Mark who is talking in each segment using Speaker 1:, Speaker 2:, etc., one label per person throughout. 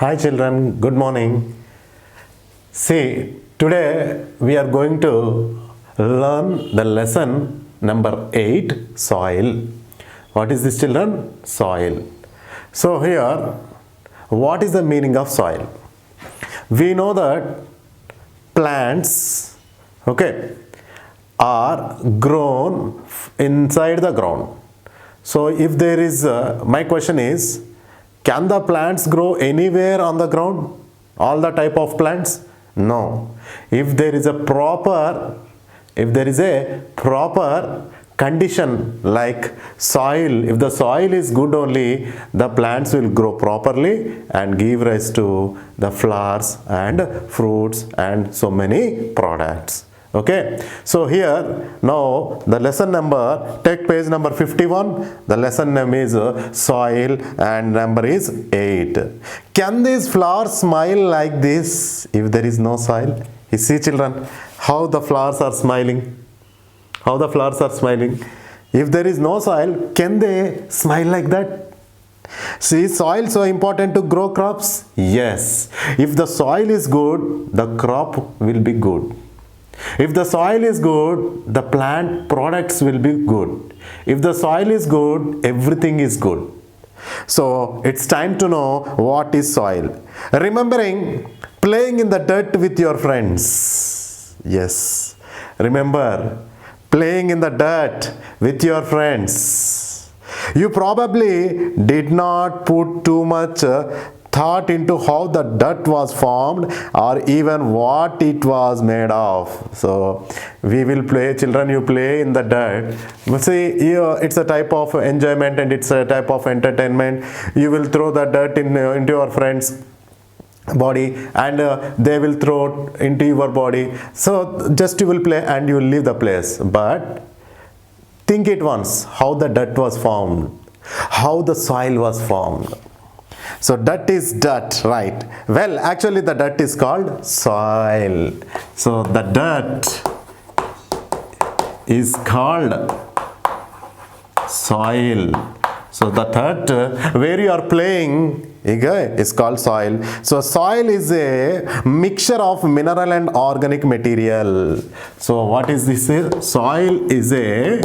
Speaker 1: Hi children, good morning. See, today we are going to learn the lesson number 8, soil. What is this children? Soil. So here, what is the meaning of soil? We know that plants, okay, are grown inside the ground. So if there is, my question is, can the plants grow anywhere on the ground? All the type of plants? No. If there is a proper condition like soil, if the soil is good only, the plants will grow properly and give rise to the flowers and fruits and so many products. Okay, so here now the lesson number, take page number 51. The lesson name is soil and number is 8. Can these flowers smile like this if there is no soil? You see children, how the flowers are smiling? How the flowers are smiling? If there is no soil, can they smile like that? See, soil so important to grow crops? Yes. If the soil is good, the crop will be good. If the soil is good, the plant products will be good. If the soil is good, everything is good. So it's time to know what is soil. Remembering playing in the dirt with your friends. Yes. Remember playing in the dirt with your friends. You probably did not put too much thought into how the dirt was formed or even what it was made of. So we will play, children, you play in the dirt. See, it's a type of enjoyment and it's a type of entertainment. You will throw the dirt into your friends body and they will throw it into your body. So just you will play and you will leave the place. But think it once, how the dirt was formed, how the soil was formed. So dirt is dirt, right? Well, actually the dirt is called soil. So the dirt is called soil. So the dirt where you are playing is called soil. So soil is a mixture of mineral and organic material. So what is this? Soil is a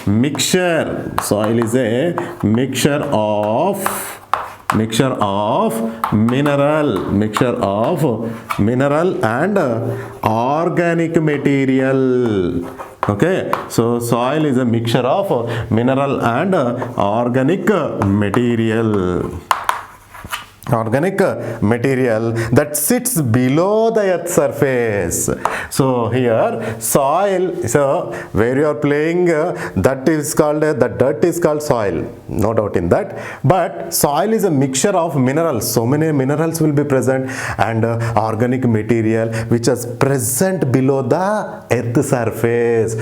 Speaker 1: mixture. Soil is a mixture of mineral and organic material. Okay, so soil is a mixture of mineral and organic material that sits below the earth's surface. So here soil, so where you are playing, that is called, the dirt is called soil, no doubt in that. But soil is a mixture of minerals. So many minerals will be present and organic material which is present below the earth's surface,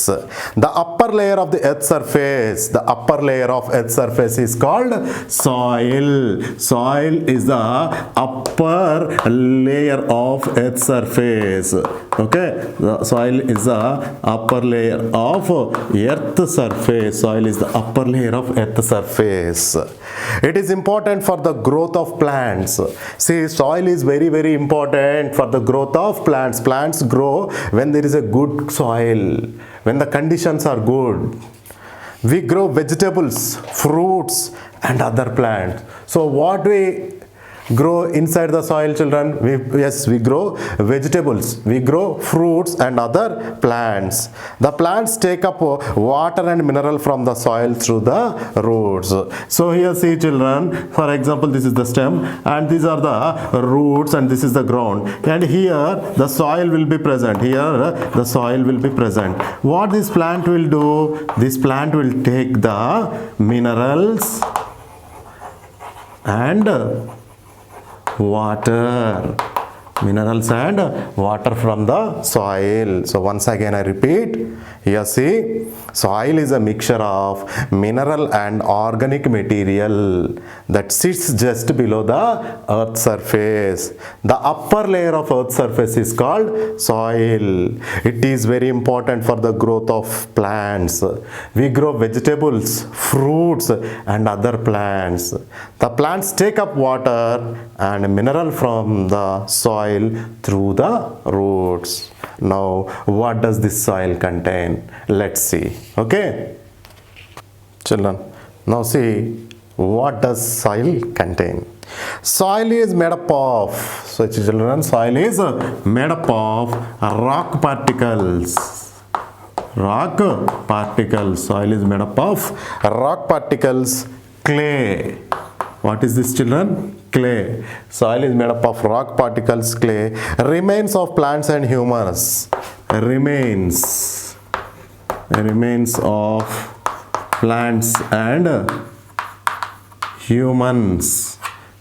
Speaker 1: The upper layer of the earth's surface, is called soil. Soil is the upper layer of earth's surface. Okay, the soil is the upper layer of earth's surface. Soil is the upper layer of earth's surface. It is important for the growth of plants. See, soil is very, very important for the growth of plants. Plants grow when there is a good soil, when the conditions are good. We grow vegetables, fruits and other plants. So what we grow inside the soil, children? We grow vegetables, we grow fruits and other plants. The plants take up water and mineral from the soil through the roots. So here see children, for example, this is the stem and these are the roots and this is the ground, and here the soil will be present. What this plant will do? This plant will take the minerals and water Minerals and water from the soil. So once again I repeat, here see, soil is a mixture of mineral and organic material that sits just below the earth surface. The upper layer of earth surface is called soil. It is very important for the growth of plants. We grow vegetables, fruits and other plants. The plants take up water and mineral from the soil through the roots. Now what does this soil contain? Let's see. Okay, children, now see, what does soil contain? Soil is made up of, so children, soil is made up of rock particles. Soil is made up of rock particles, clay. What is this, children? Clay. Soil is made up of rock particles, clay, remains of plants and humans. Remains of plants and humans.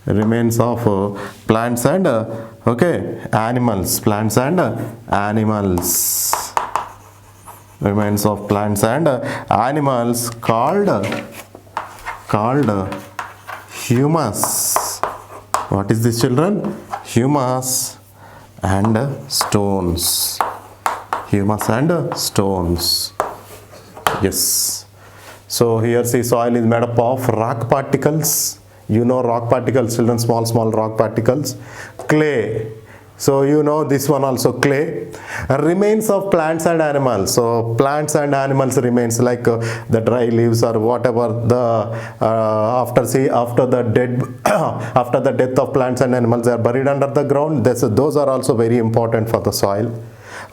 Speaker 1: Remains of plants and animals. Plants and animals. Remains of plants and animals called humus. What is this, children? Humus and stones. Humus and stones. Yes. So here see, soil is made up of rock particles. You know rock particles, children, small rock particles. Clay. So you know this one also, clay. Remains of plants and animals. So plants and animals remains, like the dry leaves or whatever the after the death of plants and animals, they are buried under the ground. Those are also very important for the soil.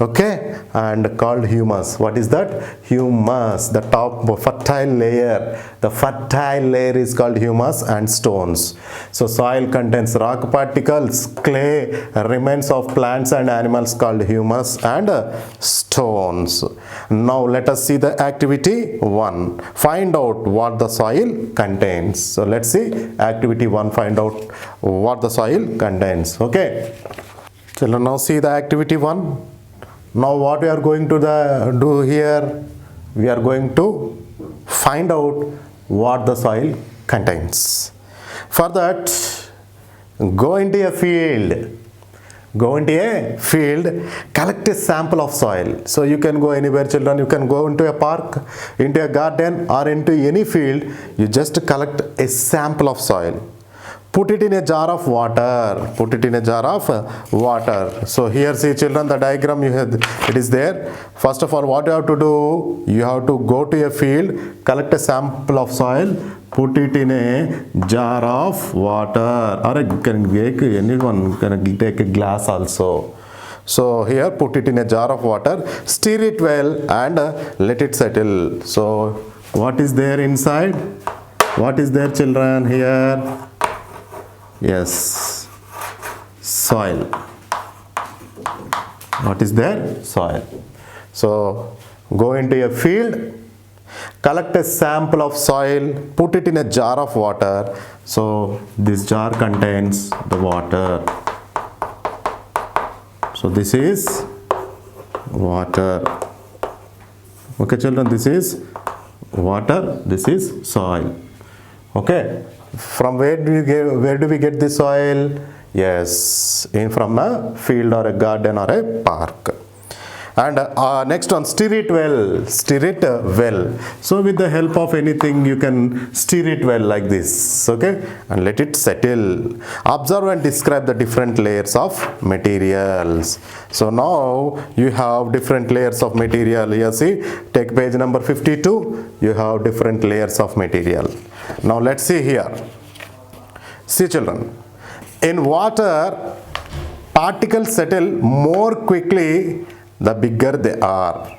Speaker 1: Okay, and called humus. What is that? Humus, the top fertile layer. The fertile layer is called humus and stones. So soil contains rock particles, clay, remains of plants and animals called humus and stones. Now let us see the activity 1. Find out what the soil contains. So let's see activity 1. Find out what the soil contains. Okay. So now see the activity 1. Now what we are going to do here, we are going to find out what the soil contains. For that, go into a field, collect a sample of soil. So you can go anywhere, children. You can go into a park, into a garden or into any field. You just collect a sample of soil. Put it in a jar of water. So here see, children, the diagram it is there. First of all, what you have to do, you have to go to a field, collect a sample of soil, put it in a jar of water, or anyone can take a glass also. So here put it in a jar of water, stir it well and let it settle. So what is there inside? What is there, children, here? Yes, soil. What is there? Soil. So go into a field, collect a sample of soil, put it in a jar of water. So this jar contains the water. So this is water. Okay, children, this is water, this is soil. Okay. From where do we get this soil? Yes, from a field or a garden or a park. And next one, stir it well. So with the help of anything, you can stir it well like this, okay, and let it settle. Observe and describe the different layers of materials. So now you have different layers of material. Here see, take page number 52. You have different layers of material. Now let's see here. See, children, in water, particles settle more quickly the bigger they are.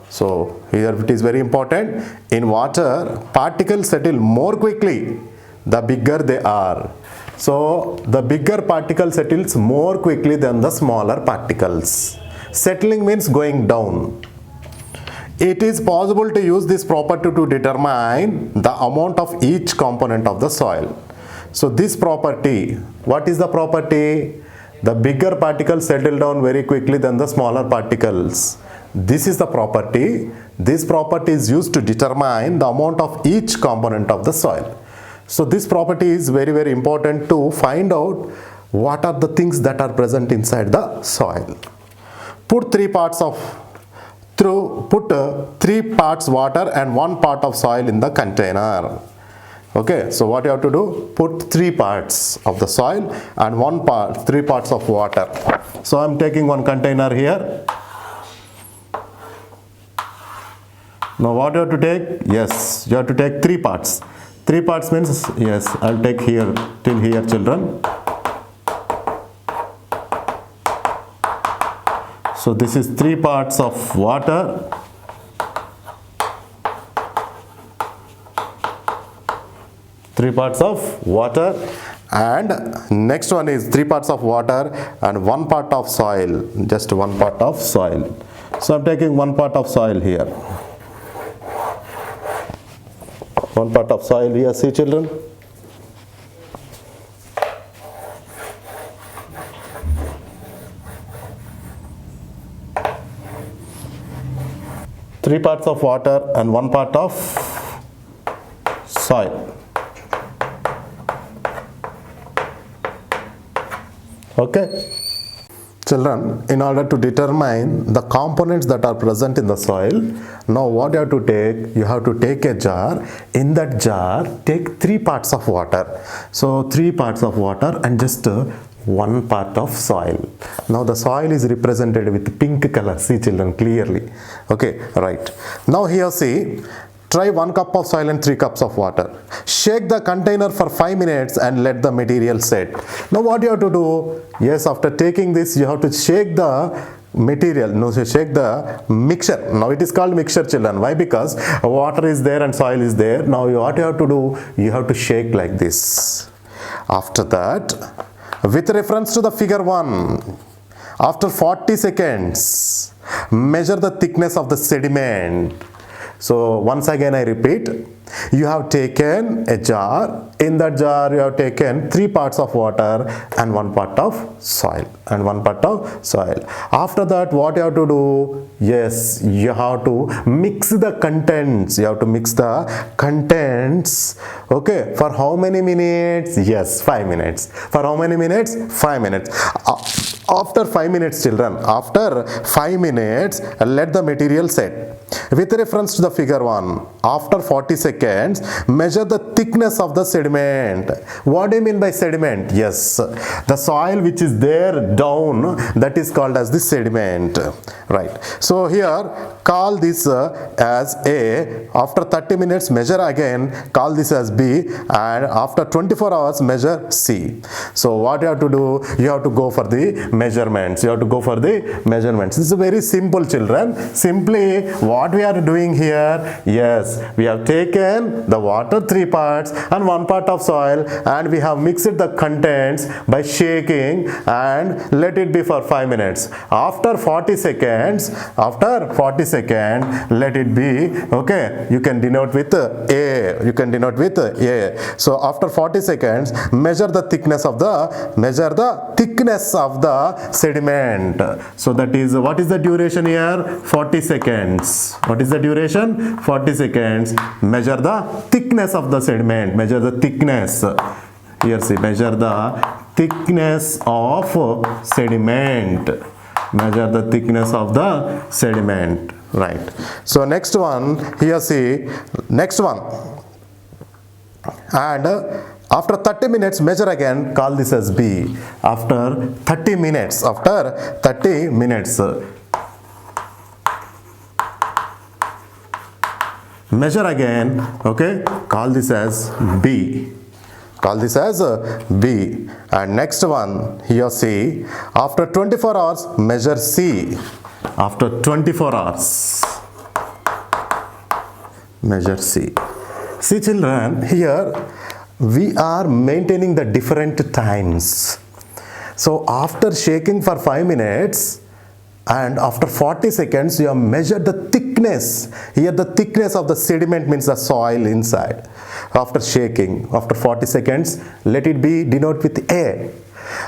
Speaker 1: So here it is very important. In water, particles settle more quickly the bigger they are. So the bigger particle settles more quickly than the smaller particles. Settling means going down. It is possible to use this property to determine the amount of each component of the soil. So this property, what is the property? The bigger particles settle down very quickly than the smaller particles. This is the property. This property is used to determine the amount of each component of the soil. So this property is very, very important to find out what are the things that are present inside the soil. Put 3 parts water and 1 part of soil in the container. Okay, so what you have to do? Put 3 parts of the soil and 3 parts of water. So I am taking one container here. Now what you have to take? Yes, you have to take 3 parts. 3 parts means, yes, I'll take here till here, children. So this is 3 parts of water. And next one is 3 parts of water and 1 part of soil, just 1 part of soil. So I'm taking 1 part of soil here. 1 part of soil here, see children. Three parts of water and 1 part of soil. Okay. Children, in order to determine the components that are present in the soil, now what you have to take? You have to take a jar. In that jar, take 3 parts of water. So 3 parts of water and just 1 part of soil. Now the soil is represented with pink color. See children, clearly. Okay, right. Now here see. Try 1 cup of soil and 3 cups of water. Shake the container for 5 minutes and let the material set. Now what you have to do? Yes, after taking this, you have to shake the material. No, so shake the mixture. Now it is called mixture, children. Why? Because water is there and soil is there. Now what you have to do? You have to shake like this. After that, with reference to the figure 1, after 40 seconds, measure the thickness of the sediment. So once again I repeat, you have taken a jar. In that jar you have taken 3 parts of water and 1 part of soil. After that what you have to do? Yes, you have to mix the contents. Okay, for how many minutes? Yes, 5 minutes. For how many minutes? 5 minutes. After 5 minutes, children, after 5 minutes, let the material set. With reference to the figure 1, after 40 seconds, measure the thickness of the sediment. What do you mean by sediment? Yes, the soil which is there down, that is called as the sediment. Right. So here, call this as A. After 30 minutes, measure again, call this as B. And after 24 hours, measure C. So what you have to do? You have to go for the measurements. This is very simple, children. Simply, what we are doing here? Yes, we have taken the water 3 parts and 1 part of soil, and we have mixed the contents by shaking and let it be for 5 minutes. After 40 seconds, let it be. Okay, you can denote with A. So after 40 seconds, measure the thickness of the sediment. So that is, what is the duration here? 40 seconds. What is the duration? 40 seconds. Measure the thickness of the sediment. Here see, measure the thickness of sediment. Right. So next one, here see, next one. And after 30 minutes, measure again, call this as B. After 30 minutes, measure again, okay, call this as B. And next one, here see, after 24 hours, measure C. After 24 hours, measure C. See children, here we are maintaining the different times. So after shaking for 5 minutes and after 40 seconds, you have measured the thickness. Here the thickness of the sediment means the soil inside. After shaking, after 40 seconds, let it be denote with A.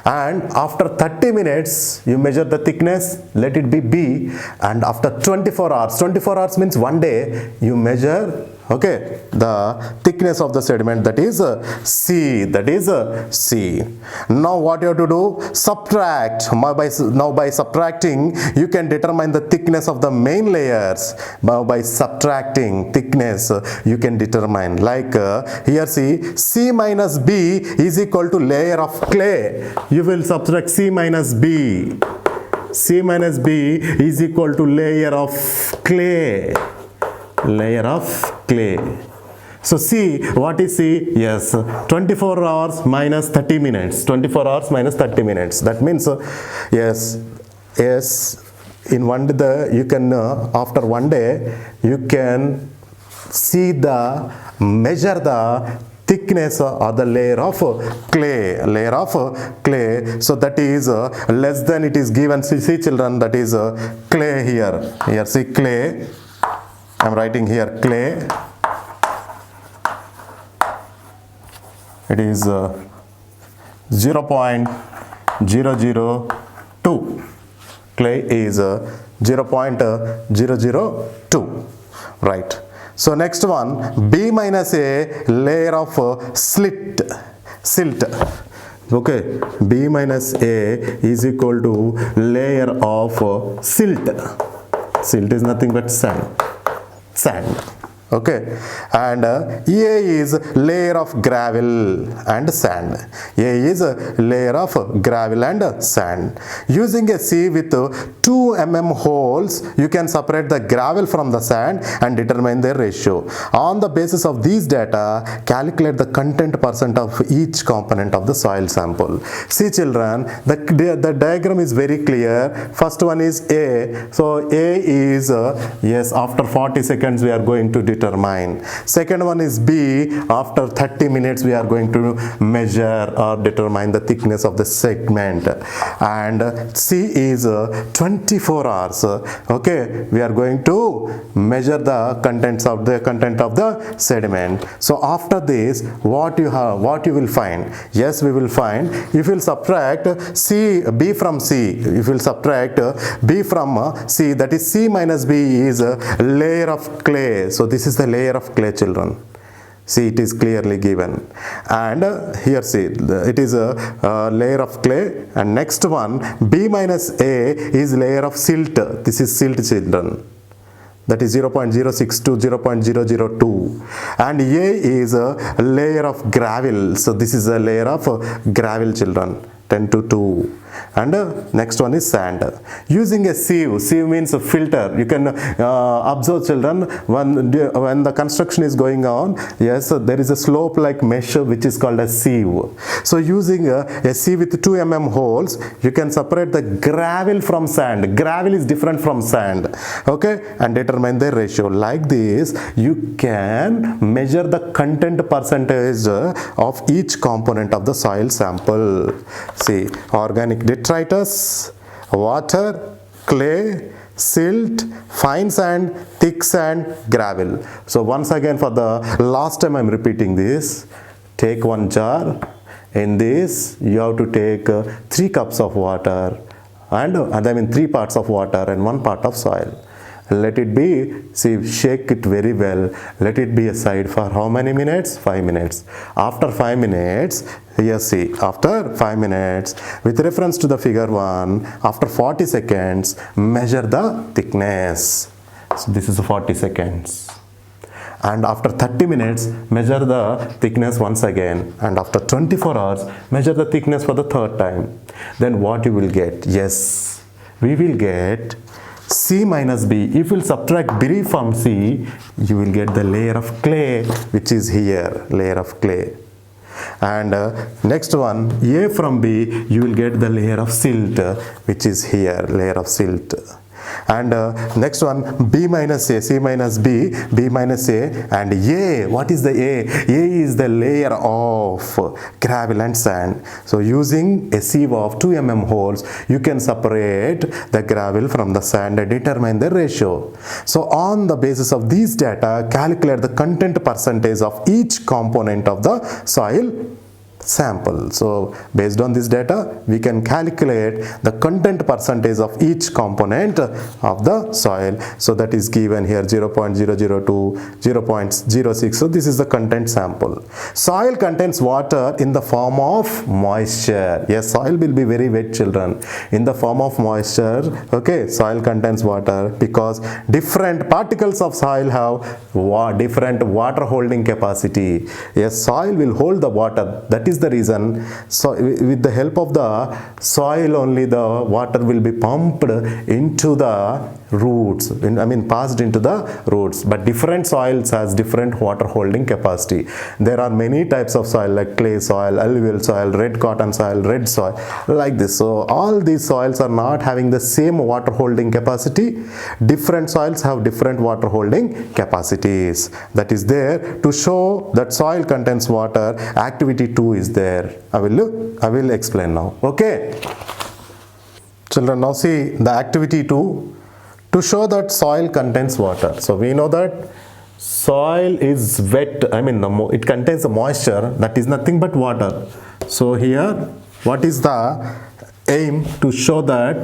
Speaker 1: And after 30 minutes, you measure the thickness, let it be B. And after 24 hours means one day, you measure, okay, the thickness of the sediment, that is C, C. Now what you have to do? Subtract. Now by subtracting, you can determine the thickness of the main layers. Now by subtracting thickness, you can determine, like here see, C minus B is equal to layer of clay. You will subtract C minus B. C minus B is equal to layer of clay. Layer of clay. So C, what is C? Yes, 24 hours minus 30 minutes. 24 hours minus 30 minutes. That means, yes, in one day, you can, after one day, you can see measure the thickness or the layer of clay, so that is less than it is given. See children, that is clay here see clay, I am writing here clay, it is 0.002, clay is 0.002, right. So next one, B minus A, layer of silt. Okay, B minus A is equal to layer of silt. Silt is nothing but sand. Okay, and A is layer of gravel and sand. A is a layer of gravel and sand. Using a sieve with 2 mm holes, you can separate the gravel from the sand and determine their ratio. On the basis of these data, calculate the content percent of each component of the soil sample. See children, the diagram is very clear. First one is A. So A is, yes, after 40 seconds we are going to determine. Second one is B. After 30 minutes we are going to measure or determine the thickness of the segment. And C is 24 hours. Okay, we are going to measure the content of the sediment. So after this, what you will find? Yes, we will find, if you will subtract B from C, if you will subtract B from C, that is C minus B is a layer of clay. So this is the layer of clay children. See, it is clearly given. And here see, it is a layer of clay. And next one, B minus A is layer of silt. This is silt children. That is 0.062, 0.002. And A is a layer of gravel. So this is a layer of gravel children, 10 to 2. And next one is sand. Using a sieve means a filter. You can observe children, when the construction is going on, yes, there is a slope like mesh which is called a sieve. So using a sieve with 2 mm holes, you can separate the gravel from sand. Gravel is different from sand, okay, and determine the ratio. Like this, you can measure the content percentage of each component of the soil sample. See, organic detritus, water, clay, silt, fine sand, thick sand, gravel. So once again, for the last time I am repeating this. Take one jar. In this you have to take 3 cups of water, and I mean 3 parts of water and 1 part of soil. Let it be, see, shake it very well. Let it be aside for how many minutes? 5 minutes. After 5 minutes, here see, after 5 minutes, with reference to the figure 1, after 40 seconds, measure the thickness. So this is 40 seconds. And after 30 minutes, measure the thickness once again. And after 24 hours, measure the thickness for the 3rd time. Then what you will get? Yes, we will get C minus B. If you will subtract B from C, you will get the layer of clay, which is here, layer of clay. And next one, A from B, you will get the layer of silt, which is here, layer of silt. And next one, B minus A, C minus B, B minus A, and A. What is the A? A is the layer of gravel and sand. So using a sieve of 2 mm holes, you can separate the gravel from the sand and determine the ratio. So on the basis of these data, calculate the content percentage of each component of the soil sample. So based on this data, we can calculate the content percentage of each component of the soil. So that is given here 0.002, 0.06. So this is the content sample. Soil contains water in the form of moisture. Yes, soil will be very wet, children, in the form of moisture. Okay, soil contains water because different particles of soil have different water holding capacity. Yes, soil will hold the water. That is the reason. So with the help of the soil only, the water will be pumped into the roots, passed into the roots. But different soils has different water holding capacity. There are many types of soil like clay soil, alluvial soil, red cotton soil, red soil, like this. So all these soils are not having the same water holding capacity. Different soils have different water holding capacities. That is there to show that soil contains water. Activity 2 is there. I will explain now. Okay, children, now see the activity 2 to show that soil contains water. So we know that soil is wet, it contains the moisture, that is nothing but water. So here, what is the aim? To show that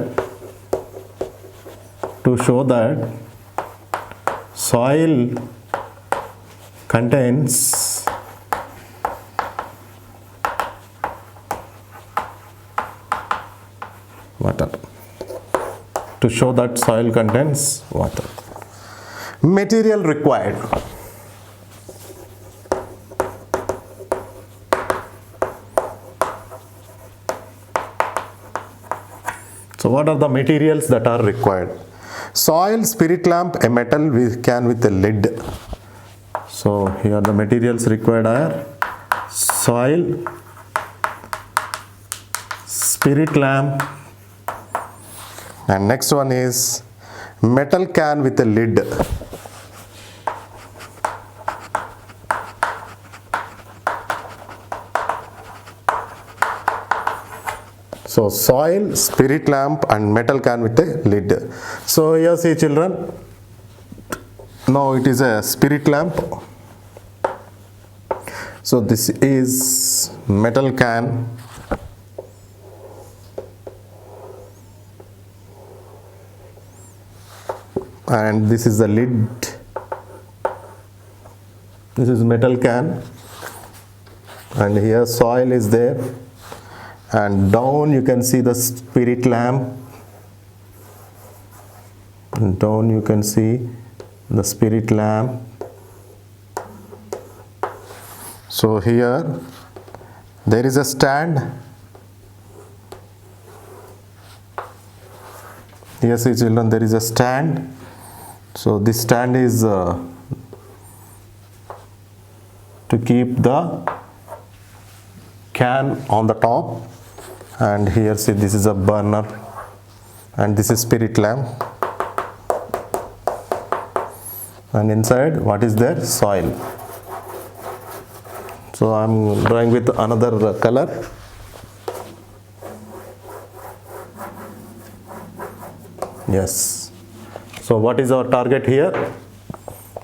Speaker 1: soil contains water. To show that soil contains water. Material required. So what are the materials that are required? Soil, spirit lamp, a metal can with a lid. So here the materials required are soil, spirit lamp, and next one is metal can with a lid. So soil, spirit lamp, and metal can with a lid. So here see, children, now it is a spirit lamp. So this is metal can. And this is the lid. This is metal can, and here soil is there, and down you can see the spirit lamp, and down you can see the spirit lamp. So here there is a stand. Here see, children, there is a stand. So this stand is to keep the can on the top, and here see, this is a burner, and this is spirit lamp, and inside what is there? Soil. So I am drawing with another color. Yes. So what is our target here?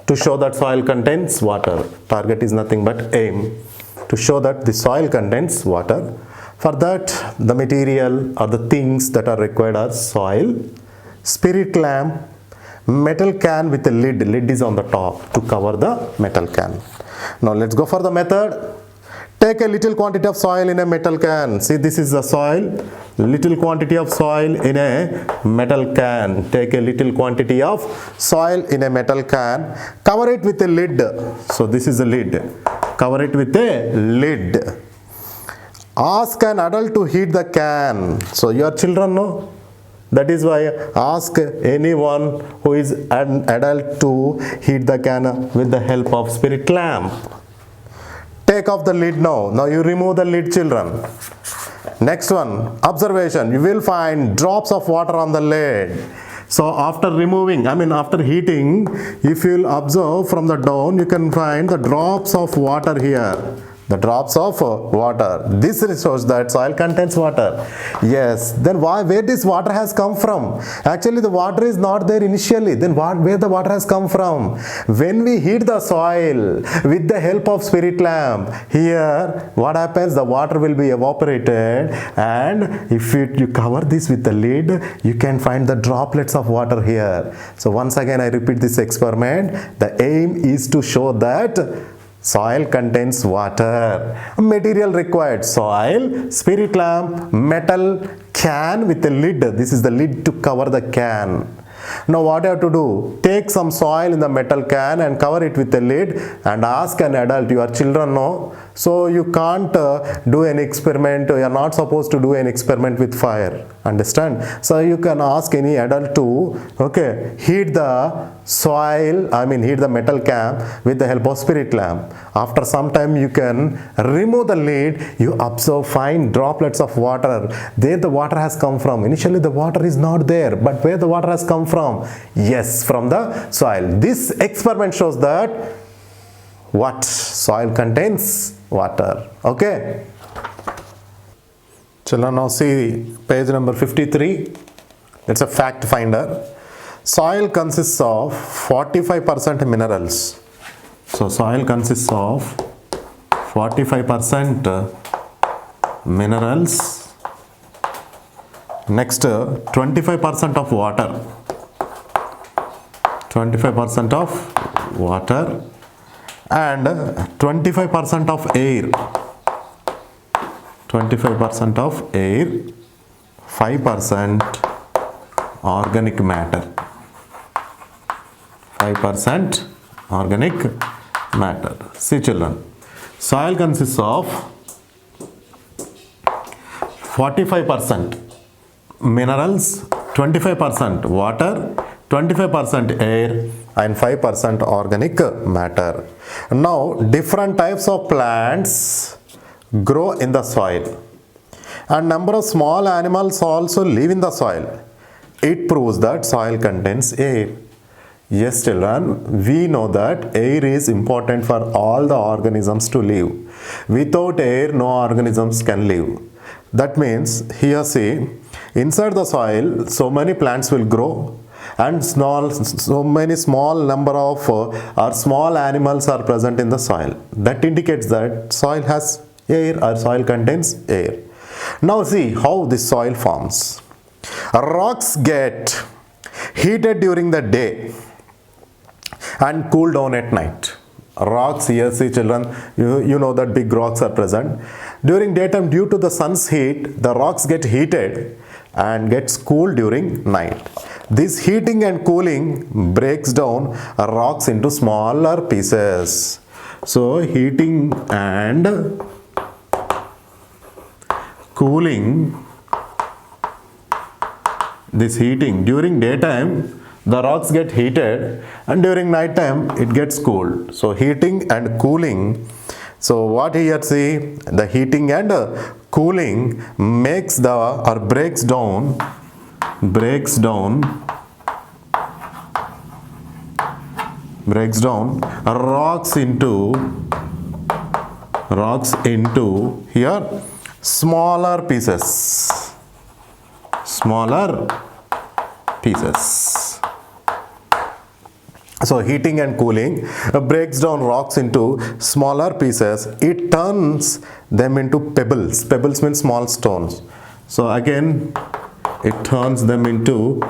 Speaker 1: To show that soil contains water. Target is nothing but aim. To show that the soil contains water. For that, the material or the things that are required are soil, spirit lamp, metal can with a lid. Lid is on the top to cover the metal can. Now let's go for the method. Take a little quantity of soil in a metal can. See, this is the soil. Little quantity of soil in a metal can. Take a little quantity of soil in a metal can. Cover it with a lid. So this is the lid. Cover it with a lid. Ask an adult to heat the can. So your children know. That is why ask anyone who is an adult to heat the can with the help of spirit lamp. Take off the lid now. Now you remove the lid, children. Next one, observation. You will find drops of water on the lid. So after removing, after heating, if you will observe from the down, you can find the drops of water here. The drops of water. This shows that soil contains water. Yes. Then where this water has come from? Actually, the water is not there initially. Then where the water has come from? When we heat the soil with the help of spirit lamp, here what happens? The water will be evaporated, and if you cover this with the lid, you can find the droplets of water here. So once again, I repeat this experiment. The aim is to show that soil contains water. Material required: soil, spirit lamp, metal, can with a lid. This is the lid to cover the can. Now what you have to do? Take some soil in the metal can and cover it with a lid and ask an adult. Your children know. So you can't do an experiment. You are not supposed to do an experiment with fire. Understand? So you can ask any adult to heat the soil, heat the metal can with the help of spirit lamp. After some time you can remove the lid. You observe fine droplets of water. There the water has come from. Initially the water is not there, but where the water has come from? Yes, from the soil. This experiment shows that what? Soil contains water. Okay. Children, now see page number 53. It's a fact finder. Soil consists of 45% minerals. So soil consists of 45% minerals. Next, 25% of water. 25% of water and 25% of air. 25% of air, 5% organic matter. 5% organic matter. See children, soil consists of 45% minerals, 25% water, 25% air and 5% organic matter. Now different types of plants grow in the soil and number of small animals also live in the soil. It proves that soil contains air. Yes children, we know that air is important for all the organisms to live. Without air, no organisms can live. That means here see, inside the soil so many plants will grow and so many small number of or small animals are present in the soil. That indicates that soil has air or soil contains air. Now see how this soil forms. Rocks get heated during the day and cool down at night. Rocks here, see children, you know that big rocks are present. During daytime, due to the sun's heat, the rocks get heated and gets cooled during night. This heating and cooling breaks down rocks into smaller pieces. So heating and cooling, this heating during daytime the rocks get heated and during night time it gets cooled. So heating and cooling. So what here see, the heating and cooling makes the or breaks down rocks into here smaller pieces. So heating and cooling breaks down rocks into smaller pieces. It turns them into pebbles. Pebbles means small stones. So again it turns them into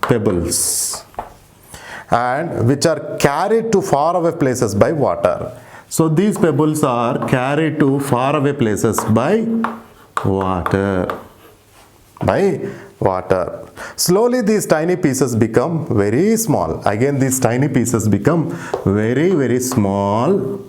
Speaker 1: pebbles, and which are carried to faraway places by water. So these pebbles are carried to faraway places by water. Slowly these tiny pieces become very small. Again these tiny pieces become very small.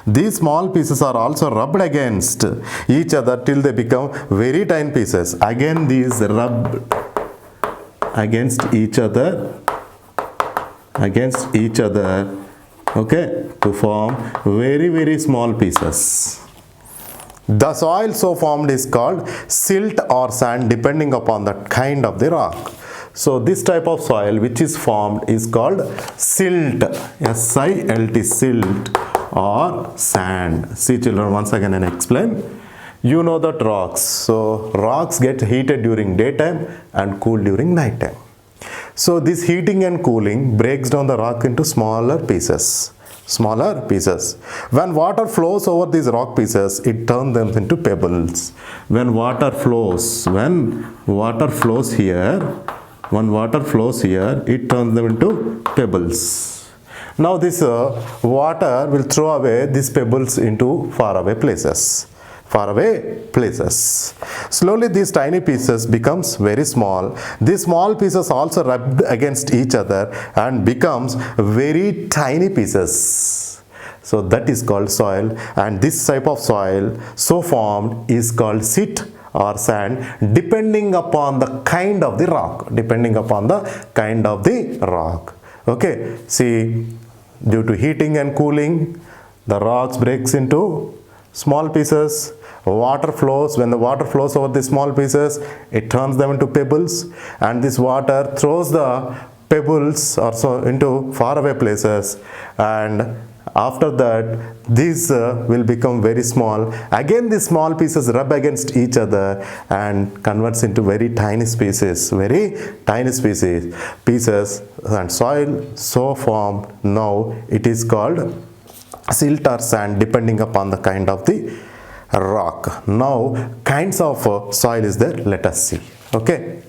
Speaker 1: These small pieces are also rubbed against each other till they become very tiny pieces. Again these rub against each other, to form very small pieces. The soil so formed is called silt or sand depending upon the kind of the rock. So this type of soil which is formed is called silt, S-I-L-T, silt or sand. See children, once again I explain. You know that rocks. So rocks get heated during daytime and cooled during night time. So this heating and cooling breaks down the rock into smaller pieces. When water flows over these rock pieces, it turns them into pebbles. When water flows here, it turns them into pebbles. Now this water will throw away these pebbles into faraway places. Slowly these tiny pieces becomes very small. These small pieces also rub against each other and becomes very tiny pieces. So that is called soil, and this type of soil so formed is called silt or sand, depending upon the kind of the rock. Okay, see, due to heating and cooling, the rocks breaks into small pieces. Water flows. When the water flows over the small pieces, it turns them into pebbles, and this water throws the pebbles also into faraway places, and after that these will become very small. Again these small pieces rub against each other and converts into very tiny pieces, and soil so formed. Now it is called silt or sand, depending upon the kind of the rock. Now kinds of soil is there, let us see. Okay,